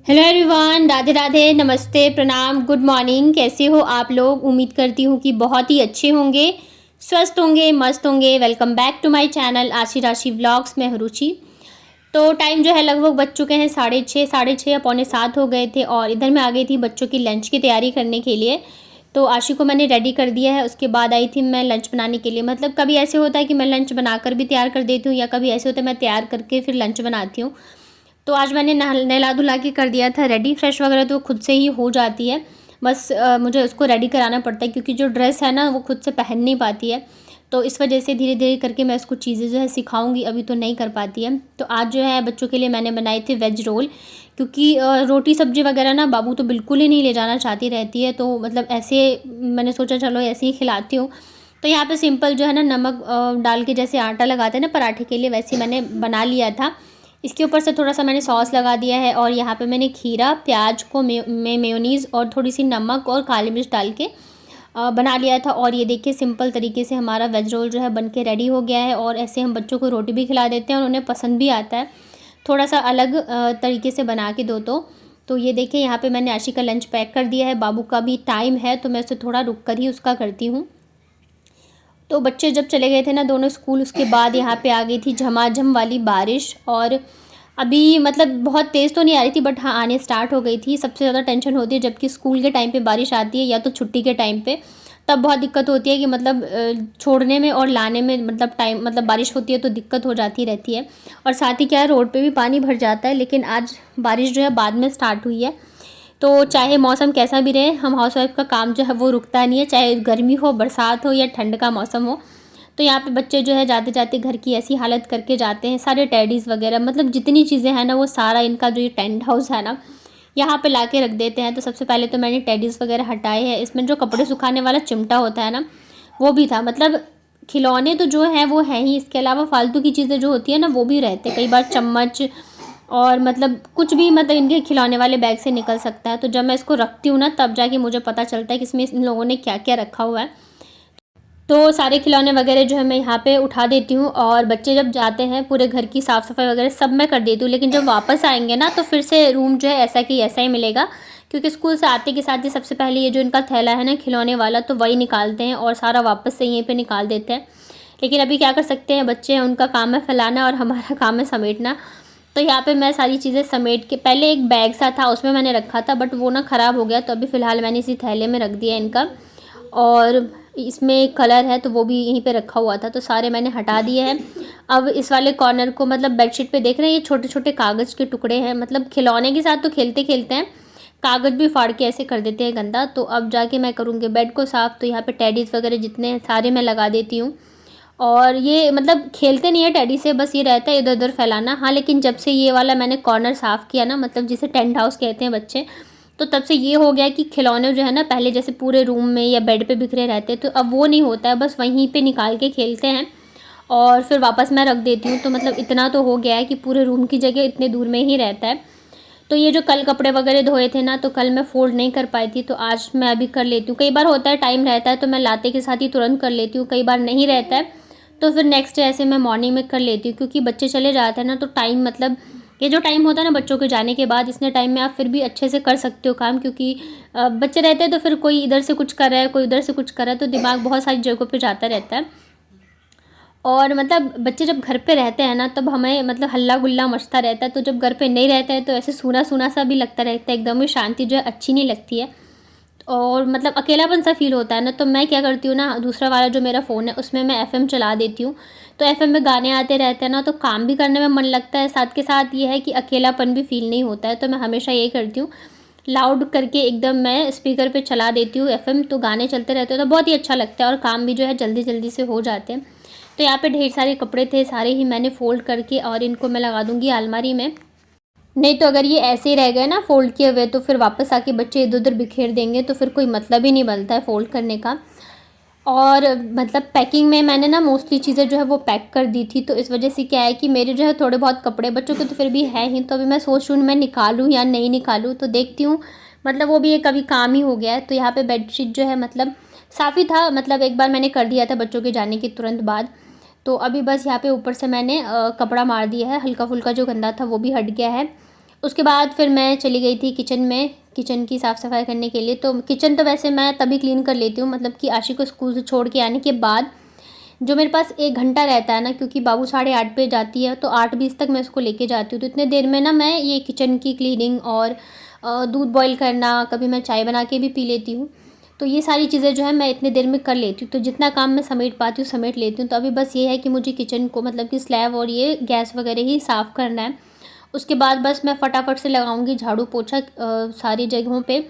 Hello everyone, Radhe Radhe, नमस्ते, प्रणाम, good morning. कैसे हो आप लोग? उम्मीद करती हूँ कि बहुत ही अच्छे होंगे, स्वस्थ होंगे, मस्त होंगे। Welcome back to my channel Ashi Rashi vlogs में हूँ रुचि। तो टाइम जो है लगभग बज चुके हैं 6:30, 6:30 या पौने 7 हो गए थे और इधर मैं आ गई थी बच्चों की लंच की तैयारी करने के लिए। तो आशी को मैंने रेडी कर दिया है, उसके बाद आई थी मैं लंच बनाने के लिए। मतलब कभी ऐसे होता है कि मैं लंच बनाकर भी तैयार कर देती हूँ या कभी ऐसे होता है मैं तैयार करके फिर लंच बनाती हूँ। तो आज मैंने नहला धुला के कर दिया था रेडी। फ्रेश वगैरह तो खुद से ही हो जाती है, बस मुझे उसको रेडी कराना पड़ता है क्योंकि जो ड्रेस है ना वो खुद से पहन नहीं पाती है। तो इस वजह से धीरे धीरे करके मैं उसको चीज़ें जो है सिखाऊंगी, अभी तो नहीं कर पाती है। तो आज जो है बच्चों के लिए मैंने बनाए थे वेज रोल, क्योंकि रोटी सब्जी वगैरह ना बाबू तो बिल्कुल ही नहीं ले जाना चाहती रहती है। तो मतलब ऐसे मैंने सोचा चलो ऐसे ही खिलाती हूँ। तो यहाँ पे सिंपल जो है ना नमक डाल के जैसे आटा लगाते हैं ना पराठे के लिए, वैसे मैंने बना लिया था। इसके ऊपर से थोड़ा सा मैंने सॉस लगा दिया है और यहाँ पे मैंने खीरा, प्याज को मेयोनीज़ और थोड़ी सी नमक और काली मिर्च डाल के बना लिया था। और ये देखिए सिंपल तरीके से हमारा वेज रोल जो है बन के रेडी हो गया है। और ऐसे हम बच्चों को रोटी भी खिला देते हैं और उन्हें पसंद भी आता है, थोड़ा सा अलग तरीके से बना के दो तो ये देखिए यहाँ पे मैंने आशी का लंच पैक कर दिया है। बाबू का भी टाइम है तो मैं उसे थोड़ा रुक कर ही उसका करती हूँ। तो बच्चे जब चले गए थे ना दोनों स्कूल, उसके बाद यहाँ पे आ गई थी झमाझम वाली बारिश। और अभी मतलब बहुत तेज़ तो नहीं आ रही थी बट हाँ आने स्टार्ट हो गई थी। सबसे ज़्यादा टेंशन होती है जबकि स्कूल के टाइम पे बारिश आती है या तो छुट्टी के टाइम पे, तब बहुत दिक्कत होती है कि मतलब छोड़ने में और लाने में मतलब टाइम मतलब बारिश होती है तो दिक्कत हो जाती रहती है। और साथ ही क्या है रोड पे भी पानी भर जाता है। लेकिन आज बारिश जो है बाद में स्टार्ट हुई है, तो चाहे मौसम कैसा भी रहे हम हाउसवाइफ का काम जो है वो रुकता नहीं है, चाहे गर्मी हो, बरसात हो या ठंड का मौसम हो। तो यहाँ पे बच्चे जो है जाते जाते घर की ऐसी हालत करके जाते हैं, सारे टेडीज़ वगैरह मतलब जितनी चीज़ें हैं ना वो सारा इनका जो ये टेंट हाउस है ना यहाँ पे ला के रख देते हैं। तो सबसे पहले तो मैंने टेडीज़ वगैरह हटाए हैं। इसमें जो कपड़े सुखाने वाला चिमटा होता है ना वो भी था। मतलब खिलौने तो जो हैं वो हैं ही, इसके अलावा फालतू की चीज़ें जो होती है ना वो भी रहते, कई बार चम्मच और मतलब कुछ भी मतलब इनके खिलौने वाले बैग से निकल सकता है। तो जब मैं इसको रखती हूँ ना तब जाके मुझे पता चलता है कि इसमें इन लोगों ने क्या क्या रखा हुआ है। तो सारे खिलौने वगैरह जो है मैं यहाँ पे उठा देती हूँ और बच्चे जब जाते हैं पूरे घर की साफ़ सफाई वगैरह सब मैं कर देती हूँ। लेकिन जब वापस आएंगे ना तो फिर से रूम जो है ऐसा कि ऐसा ही मिलेगा, क्योंकि स्कूल से आते के साथ ही सबसे पहले ये जो इनका थैला है ना खिलौने वाला तो वही निकालते हैं और सारा वापस से यहीं पर निकाल देते हैं। लेकिन अभी क्या कर सकते हैं, बच्चे हैं, उनका काम है फैलाना और हमारा काम है समेटना। तो यहाँ पे मैं सारी चीज़ें समेट के, पहले एक बैग सा था उसमें मैंने रखा था बट वो ना ख़राब हो गया, तो अभी फ़िलहाल मैंने इसी थैले में रख दिया इनका। और इसमें कलर है तो वो भी यहीं पे रखा हुआ था, तो सारे मैंने हटा दिए हैं। अब इस वाले कॉर्नर को मतलब बेडशीट पे देख रहे हैं ये छोटे छोटे कागज़ के टुकड़े हैं, मतलब खिलौने के साथ तो खेलते खेलते हैं कागज़ भी फाड़ के ऐसे कर देते हैं गंदा। तो अब जाके मैं करूँगी बेड को साफ़। तो यहाँ पे टेडीज़ वगैरह जितने हैं सारे मैं लगा देती हूँ। और ये मतलब खेलते नहीं है टेडी से, बस ये रहता है इधर उधर फैलाना। हाँ लेकिन जब से ये वाला मैंने कॉर्नर साफ़ किया ना, मतलब जिसे टेंट हाउस कहते हैं बच्चे, तो तब से ये हो गया कि खिलौने जो है ना पहले जैसे पूरे रूम में या बेड पे बिखरे रहते, तो अब वो नहीं होता है, बस वहीं पे निकाल के खेलते हैं और फिर वापस मैं रख देती हूँ। तो मतलब इतना तो हो गया है कि पूरे रूम की जगह इतने दूर में ही रहता है। तो ये जो कल कपड़े वगैरह धोए थे ना तो कल मैं फ़ोल्ड नहीं कर पाई थी, तो आज मैं अभी कर लेती हूँ। कई बार होता है टाइम रहता है तो मैं लाते के साथ ही तुरंत कर लेती हूँ, कई बार नहीं रहता है तो फिर नेक्स्ट डे ऐसे मैं मॉर्निंग में कर लेती हूँ। क्योंकि बच्चे चले जाते हैं ना तो टाइम मतलब ये जो टाइम होता है ना बच्चों के जाने के बाद, इतने टाइम में आप फिर भी अच्छे से कर सकते हो काम, क्योंकि बच्चे रहते हैं तो फिर कोई इधर से कुछ कर रहा है कोई उधर से कुछ कर रहा है, तो दिमाग बहुत सारी जगहों पे जाता रहता है। और मतलब बच्चे जब घर पे रहते हैं ना तब हमें मतलब हल्ला गुल्ला मचता रहता है, तो जब घर पे नहीं रहता है तो ऐसे सूना सूना सा भी लगता रहता है, एकदम ही शांति जो है अच्छी नहीं लगती है और मतलब अकेलापन सा फील होता है ना। तो मैं क्या करती हूँ ना, दूसरा वाला जो मेरा फ़ोन है उसमें मैं एफ़एम चला देती हूँ। तो एफ़एम में गाने आते रहते हैं ना तो काम भी करने में मन लगता है, साथ के साथ ये है कि अकेलापन भी फील नहीं होता है। तो मैं हमेशा यही करती हूँ, लाउड करके एकदम मैं स्पीकर पे चला देती हूँ एफ़एम, तो गाने चलते रहते हैं तो बहुत ही अच्छा लगता है और काम भी जो है जल्दी जल्दी से हो जाते हैं। तो यहाँ पे ढेर सारे कपड़े थे, सारे ही मैंने फ़ोल्ड करके और इनको मैं लगा दूँगी अलमारी में। नहीं तो अगर ये ऐसे ही रह गए ना फ़ोल्ड किए हुए तो फिर वापस आके बच्चे इधर उधर बिखेर देंगे, तो फिर कोई मतलब ही नहीं बनता है फ़ोल्ड करने का। और मतलब पैकिंग में मैंने ना मोस्टली चीज़ें जो है वो पैक कर दी थी, तो इस वजह से क्या है कि मेरे जो है थोड़े बहुत कपड़े बच्चों के तो फिर भी है ही। तो अभी मैं सोच रही हूँ मैं निकालूँ या नहीं निकालूँ, तो देखती हूँ। मतलब वो भी एक अभी काम ही हो गया है। तो यहाँ पे बेडशीट जो है मतलब साफ़ ही था, मतलब एक बार मैंने कर दिया था बच्चों के जाने के तुरंत बाद। तो अभी बस यहाँ पे ऊपर से मैंने कपड़ा मार दिया है, हल्का फुल्का जो गंदा था वो भी हट गया है। उसके बाद फिर मैं चली गई थी किचन में, किचन की साफ़ सफाई करने के लिए। तो किचन तो वैसे मैं तभी क्लीन कर लेती हूँ, मतलब कि आशी को स्कूल से छोड़ के आने के बाद जो मेरे पास 1 घंटा रहता है ना, क्योंकि बाबू 8:30 पे जाती है तो 8:20 तक मैं उसको लेके जाती हूँ। तो इतने देर में ना मैं ये किचन की क्लीनिंग और दूध बॉईल करना, कभी मैं चाय बना के भी पी लेती हूँ। तो ये सारी चीज़ें जो है मैं इतने देर में कर लेती हूँ। तो जितना काम मैं समेट पाती हूँ समेट लेती हूँ। तो अभी बस ये है कि मुझे किचन को, मतलब कि स्लैब और ये गैस वगैरह ही साफ़ करना है। उसके बाद बस मैं फटाफट से लगाऊंगी झाड़ू पोछा सारी जगहों पे।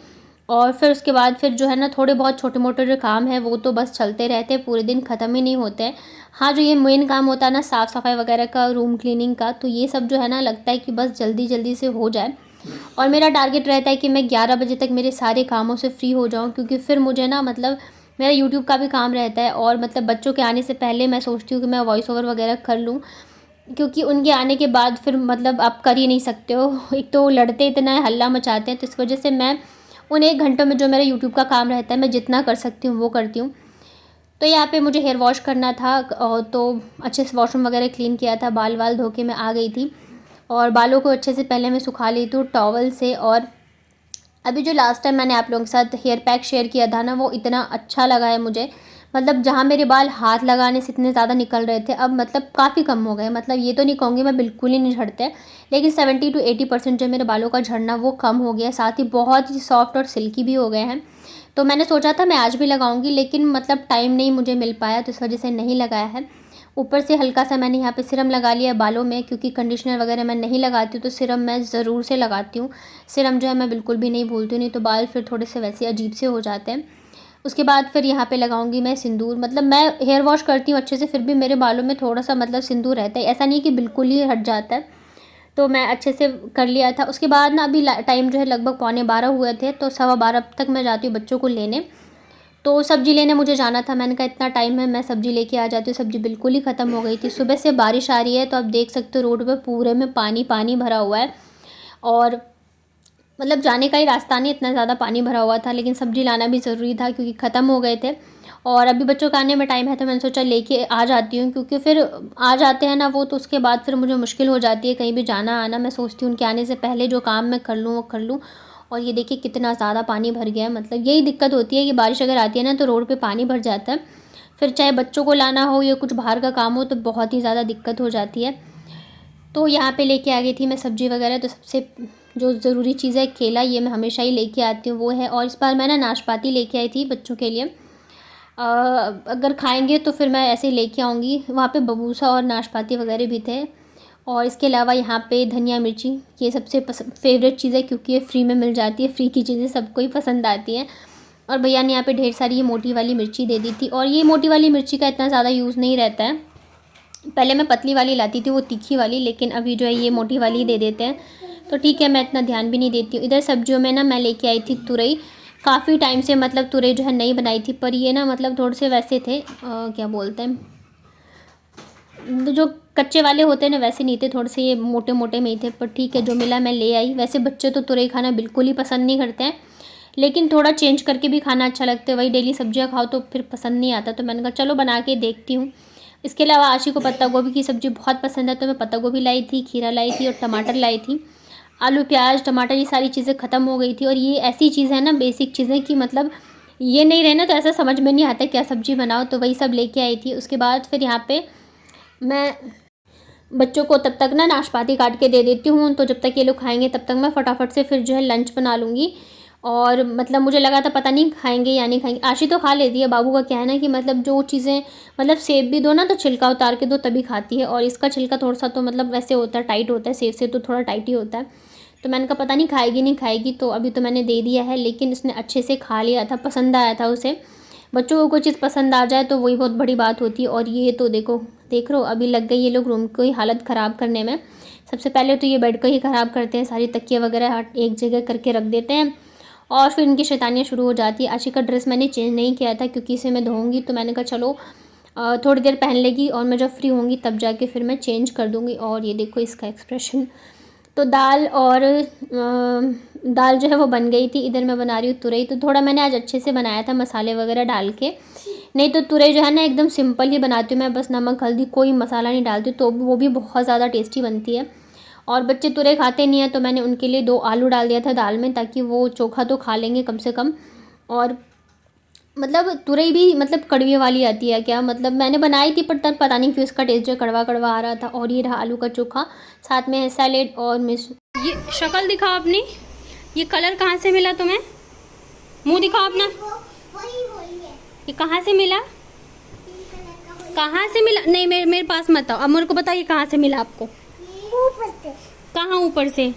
और फिर उसके बाद फिर जो है ना, थोड़े बहुत छोटे मोटे जो काम है वो तो बस चलते रहते हैं, पूरे दिन ख़त्म ही नहीं होते हैं। हाँ, जो ये मेन काम होता है ना साफ़ सफाई वगैरह का, रूम क्लीनिंग का, तो ये सब जो है ना लगता है कि बस जल्दी जल्दी से हो जाए। और मेरा टारगेट रहता है कि मैं 11 बजे तक मेरे सारे कामों से फ्री हो जाऊँ, क्योंकि फिर मुझे ना, मतलब मेरा यूट्यूब का भी काम रहता है और मतलब बच्चों के आने से पहले मैं सोचती हूँ कि मैं वॉइस ओवर वगैरह कर लूँ, क्योंकि उनके आने के बाद फिर मतलब आप कर ही नहीं सकते हो। एक तो लड़ते इतना है, हल्ला मचाते हैं, तो इस वजह से मैं उन 1 घंटों में जो मेरा यूट्यूब का काम रहता है मैं जितना कर सकती हूँ वो करती हूँ। तो यहाँ पे मुझे हेयर वॉश करना था तो अच्छे से वॉशरूम वगैरह क्लीन किया था, बाल वाल धो के मैं आ गई थी। और बालों को अच्छे से पहले मैं सुखा ली थी टॉवल से। और अभी जो लास्ट टाइम मैंने आप लोगों के साथ हेयर पैक शेयर किया था ना, वो इतना अच्छा लगा है मुझे। मतलब जहाँ मेरे बाल हाथ लगाने से इतने ज़्यादा निकल रहे थे, अब मतलब काफ़ी कम हो गए। मतलब ये तो नहीं कहूँगी मैं बिल्कुल ही नहीं झड़ते, लेकिन 70 to 80% जो मेरे बालों का झड़ना वो कम हो गया है। साथ ही बहुत ही सॉफ्ट और सिल्की भी हो गए हैं। तो मैंने सोचा था मैं आज भी लगाऊंगी, लेकिन मतलब टाइम नहीं मुझे मिल पाया, तो इस वजह से नहीं लगाया है। ऊपर से हल्का सा मैंने यहाँ पे सिरम लगा लिया बालों में, क्योंकि कंडीशनर वगैरह मैं नहीं लगाती हूँ, तो सिरम मैं ज़रूर से लगाती हूँ। सिरम जो है मैं बिल्कुल भी नहीं भूलती हूँ, नहीं तो बाल फिर थोड़े से वैसे अजीब से हो जाते हैं। उसके बाद फिर यहाँ पे लगाऊंगी मैं सिंदूर। मतलब मैं हेयर वॉश करती हूँ अच्छे से, फिर भी मेरे बालों में थोड़ा सा मतलब सिंदूर रहता है, ऐसा नहीं कि बिल्कुल ही हट जाता है। तो मैं अच्छे से कर लिया था। उसके बाद ना अभी टाइम जो है लगभग 11:45 हुए थे, तो 12:15 तक मैं जाती हूँ बच्चों को लेने। तो सब्ज़ी लेने मुझे जाना था, मैंने कहा इतना टाइम है मैं सब्ज़ी लेके आ जाती हूँ। सब्ज़ी बिल्कुल ही ख़त्म हो गई थी। सुबह से बारिश आ रही है, तो आप देख सकते हो रोड पे पूरे में पानी पानी भरा हुआ है। और मतलब जाने का ही रास्ता नहीं, इतना ज़्यादा पानी भरा हुआ था, लेकिन सब्ज़ी लाना भी ज़रूरी था क्योंकि ख़त्म हो गए थे। और अभी बच्चों का आने में टाइम है, तो मैंने सोचा लेके आ जाती हूँ, क्योंकि फिर आ जाते हैं ना वो, तो उसके बाद फिर मुझे मुश्किल हो जाती है कहीं भी जाना आना। मैं सोचती हूँ उनके आने से पहले जो काम मैं कर लूँ वो कर लूँ। और ये देखिए कितना ज़्यादा पानी भर गया है। मतलब यही दिक्कत होती है कि बारिश अगर आती है ना तो रोड पे पानी भर जाता है। फिर चाहे बच्चों को लाना हो या कुछ बाहर का काम हो, तो बहुत ही ज़्यादा दिक्कत हो जाती है। तो यहाँ पे लेके आ गई थी मैं सब्ज़ी वगैरह। तो सबसे जो ज़रूरी चीज़ है केला, ये मैं हमेशा ही लेके आती हूँ, वो है। और इस बार मैं ना नाशपाती लेके आई थी बच्चों के लिए। अगर खाएंगे तो फिर मैं ऐसे ही लेके आऊँगी। वहाँ पे बबूसा और नाशपाती वगैरह भी थे। और इसके अलावा यहाँ पे धनिया मिर्ची, ये सबसे फेवरेट चीज़ है, क्योंकि ये फ्री में मिल जाती है। फ्री की चीज़ें सबको ही पसंद आती हैं। और भैया ने यहाँ पे ढेर सारी ये मोटी वाली मिर्ची दे दी थी। और ये मोटी वाली मिर्ची का इतना ज़्यादा यूज़ नहीं रहता है। पहले मैं पतली वाली लाती थी, वो तीखी वाली, लेकिन अभी जो है ये मोटी वाली दे देते हैं, तो ठीक है, मैं इतना ध्यान भी नहीं देती हूँ। इधर सब्जियों में ना मैं लेके आई थी तुरई। काफ़ी टाइम से मतलब तुरई जो है नहीं बनाई थी, पर ये ना मतलब थोड़े से वैसे थे, क्या बोलते हैं, जो कच्चे वाले होते हैं ना वैसे नहीं थे, थोड़े से ये मोटे मोटे में ही थे। पर ठीक है, जो मिला मैं ले आई। वैसे बच्चे तो तुरई खाना बिल्कुल ही पसंद नहीं करते हैं, लेकिन थोड़ा चेंज करके भी खाना अच्छा लगता है। वही डेली सब्जियां खाओ तो फिर पसंद नहीं आता, तो मैंने कहा चलो बना के देखती हूँ। इसके अलावा आशी को पत्ता गोभी की सब्ज़ी बहुत पसंद है, तो मैं पत्ता गोभी लाई थी, खीरा लाई थी और टमाटर लाई थी। आलू प्याज टमाटर ये सारी चीज़ें ख़त्म हो गई थी। और ये ऐसी चीज़ है ना, बेसिक चीज़ें, कि मतलब ये नहीं रहे ना तो ऐसा समझ में नहीं आता क्या सब्ज़ी बनाओ, तो वही सब लेके आई थी। उसके बाद फिर यहाँ पे मैं बच्चों को तब तक ना नाशपाती काट के दे देती हूँ, तो जब तक ये लोग खाएंगे तब तक मैं फटाफट से फिर जो है लंच बना लूँगी। और मतलब मुझे लगा था पता नहीं खाएंगे या नहीं खाएंगे। आशी तो खा लेती है, बाबू का क्या है ना कि मतलब जो चीज़ें, मतलब सेब भी दो ना तो छिलका उतार के दो तभी खाती है, और इसका छिलका थोड़ा सा तो मतलब वैसे होता है, टाइट होता है, सेब से तो थोड़ा टाइट ही होता है। तो मैंने कहा पता नहीं खाएगी नहीं खाएगी, तो अभी तो मैंने दे दिया है। लेकिन इसने अच्छे से खा लिया था, पसंद आया था उसे। बच्चों को कोई चीज़ पसंद आ जाए तो वही बहुत बड़ी बात होती है। और ये तो देखो, देख रहे हो, अभी लग गई ये लोग रूम को ही हालत ख़राब करने में। सबसे पहले तो ये बेड को ही ख़राब करते हैं, सारी तकिया वगैरह एक जगह करके रख देते हैं, और फिर इनकी शैतानियाँ शुरू हो जाती है। आशी का ड्रेस मैंने चेंज नहीं किया था, क्योंकि इसे मैं धोऊंगी, तो मैंने कहा चलो थोड़ी देर पहन लेगी, और मैं जब फ्री होंगी तब जाके फिर मैं चेंज कर दूँगी। और ये देखो इसका एक्सप्रेशन। तो दाल और दाल जो है वो बन गई थी। इधर मैं बना रही हूँ तुरई। तो थोड़ा मैंने आज अच्छे से बनाया था मसाले वगैरह डाल के, नहीं तो तुरई जो है ना एकदम सिंपल ही बनाती हूँ मैं, बस नमक हल्दी कोई मसाला नहीं डालती, तो वो भी बहुत ज़्यादा टेस्टी बनती है। और बच्चे तुरई खाते नहीं हैं, तो मैंने उनके लिए 2 आलू डाल दिया था दाल में, ताकि वो चोखा तो खा लेंगे कम से कम। और मतलब तुरई भी मतलब कड़वी वाली आती है क्या, मतलब मैंने बनाई थी पर तब पता नहीं क्यों इसका टेस्ट जो कड़वा कड़वा आ रहा था। और ये रहा आलू का चोखा, साथ में है सैलेड और मिर्च। ये शक्ल दिखाओ अपनी, ये कलर कहाँ से मिला तुम्हें? मुंह दिखाओ अपना। ये कहाँ से मिला? कहाँ से मिला? नहीं, मेरे पास मत आओ, अब मेरे को बताओ ये कहाँ से मिला आपको? ऊपर से। कहाँ ऊपर से?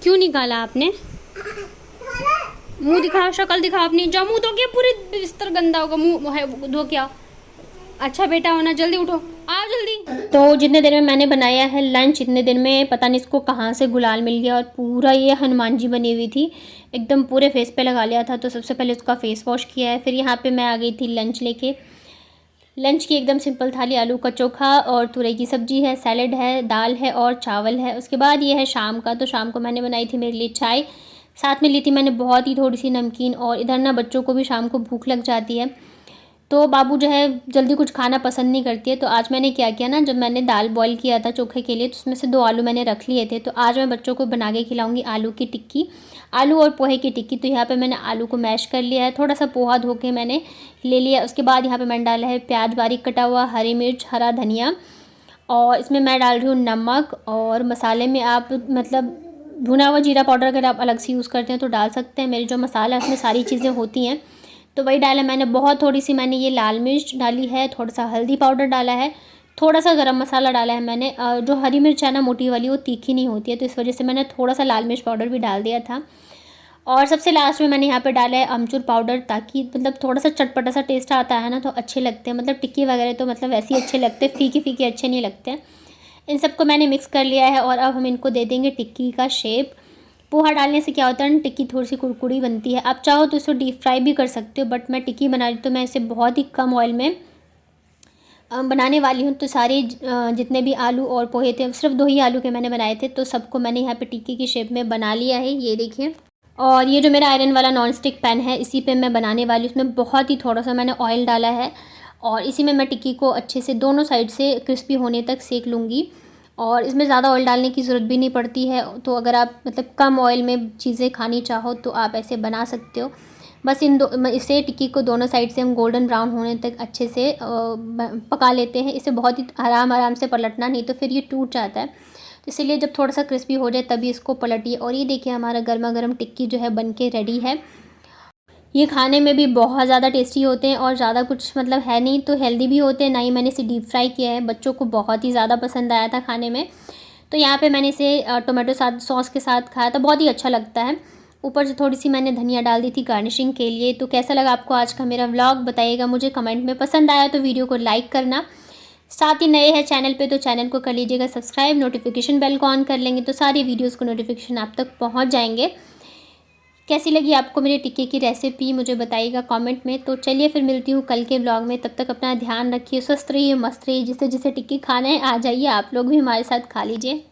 क्यों निकाला आपने? मुंह दिखाओ, शक्ल दिखाओ अपनी। जाओ मुंह धो के, पूरे बिस्तर गंदा होगा, मुंह धो के आओ। अच्छा बेटा होना, जल्दी उठो, आओ जल्दी। तो जितने देर में मैंने बनाया है लंच, इतने देर में पता नहीं इसको कहाँ से गुलाल मिल गया और पूरा ये हनुमान जी बनी हुई थी, एकदम पूरे फेस पे लगा लिया था। तो सबसे पहले उसका फेस वॉश किया है। फिर यहाँ पे मैं आ गई थी लंच लेके। लंच की एकदम सिंपल थाली, आलू का चोखा और तुरई की सब्जी है, सैलेड है, दाल है और चावल है। उसके बाद ये है शाम का। तो शाम को मैंने बनाई थी मेरे लिए चाय, साथ में ली थी मैंने बहुत ही थोड़ी सी नमकीन। और इधर ना बच्चों को भी शाम को भूख लग जाती है, तो बाबू जो है जल्दी कुछ खाना पसंद नहीं करती है। तो आज मैंने क्या किया ना, जब मैंने दाल बॉईल किया था चोखे के लिए, तो उसमें से 2 आलू मैंने रख लिए थे। तो आज मैं बच्चों को बना के खिलाऊंगी आलू की टिक्की, आलू और पोहे की टिक्की। तो यहाँ पे मैंने आलू को मैश कर लिया है, थोड़ा सा पोहा धो के मैंने ले लिया। उसके बाद यहाँ पे मैंने डाला है प्याज बारीक कटा हुआ, हरी मिर्च, हरा धनिया, और इसमें मैं डाल रही हूँ नमक। और मसाले में आप मतलब भुना हुआ जीरा पाउडर अगर आप अलग से यूज़ करते हैं तो डाल सकते हैं। मेरे जो मसाला है उसमें सारी चीज़ें होती हैं, तो वही डाला मैंने। बहुत थोड़ी सी मैंने ये लाल मिर्च डाली है, थोड़ा सा हल्दी पाउडर डाला है, थोड़ा सा गरम मसाला डाला है मैंने। जो हरी मिर्च है ना मोटी वाली, वो तीखी नहीं होती है, तो इस वजह से मैंने थोड़ा सा लाल मिर्च पाउडर भी डाल दिया था। और सबसे लास्ट में मैंने यहाँ पे डाला है अमचूर पाउडर, ताकि मतलब थोड़ा सा चटपटा सा टेस्ट आता है ना, तो अच्छे लगते हैं। मतलब टिक्की वगैरह तो मतलब वैसे ही अच्छे लगते हैं, फीके फीके अच्छे नहीं लगते हैं। इन सबको मैंने मिक्स कर लिया है और अब हम इनको दे देंगे टिक्की का शेप। पोहा डालने से क्या होता है ना, टिक्की थोड़ी सी कुरकुरी बनती है। आप चाहो तो इसको डीप फ्राई भी कर सकते हो, बट मैं टिक्की बना रही तो मैं इसे बहुत ही कम ऑयल में बनाने वाली हूँ। तो सारे जितने भी आलू और पोहे थे, सिर्फ 2 ही आलू के मैंने बनाए थे, तो सबको मैंने यहाँ पे टिक्की की शेप में बना लिया है, ये देखिए। और ये जो मेरा आयरन वाला नॉन स्टिक पैन है, इसी पे मैं बनाने वाली हूँ। उसमें बहुत ही थोड़ा सा मैंने ऑयल डाला है और इसी में मैं टिक्की को अच्छे से दोनों साइड से क्रिस्पी होने तक सेक लूँगी। और इसमें ज़्यादा ऑयल डालने की ज़रूरत भी नहीं पड़ती है, तो अगर आप मतलब कम ऑयल में चीज़ें खानी चाहो तो आप ऐसे बना सकते हो। बस इसे टिक्की को दोनों साइड से हम गोल्डन ब्राउन होने तक अच्छे से पका लेते हैं। इसे बहुत ही आराम से पलटना, नहीं तो फिर ये टूट जाता है। तो इसलिए जब थोड़ा सा क्रिस्पी हो जाए तभी इसको पलटिए। और ये देखिए हमारा गर्मा गर्म टिक्की जो है बन के रेडी है। ये खाने में भी बहुत ज़्यादा टेस्टी होते हैं और ज़्यादा कुछ मतलब है नहीं, तो हेल्दी भी होते हैं। ना ही मैंने इसे डीप फ्राई किया है, बच्चों को बहुत ही ज़्यादा पसंद आया था खाने में। तो यहाँ पे मैंने इसे टोमेटो सॉस के साथ खाया था, बहुत ही अच्छा लगता है। ऊपर से थोड़ी सी मैंने धनिया डाल दी थी गार्निशिंग के लिए। तो कैसा लगा आपको आज का मेरा व्लॉग, बताइएगा मुझे कमेंट में। पसंद आया तो वीडियो को लाइक करना, साथ ही नए हैं चैनल पे तो चैनल को कर लीजिएगा सब्सक्राइब, नोटिफिकेशन बेल को ऑन कर लेंगे तो सारी वीडियोस को नोटिफिकेशन आप तक पहुंच जाएंगे। कैसी लगी आपको मेरी टिक्की की रेसिपी, मुझे बताइएगा कमेंट में। तो चलिए फिर मिलती हूँ कल के व्लॉग में, तब तक अपना ध्यान रखिए, स्वस्थ रहिए, मस्त रहिए। जिसे जिसे टिक्की खाना है आ जाइए, आप लोग भी हमारे साथ खा लीजिए।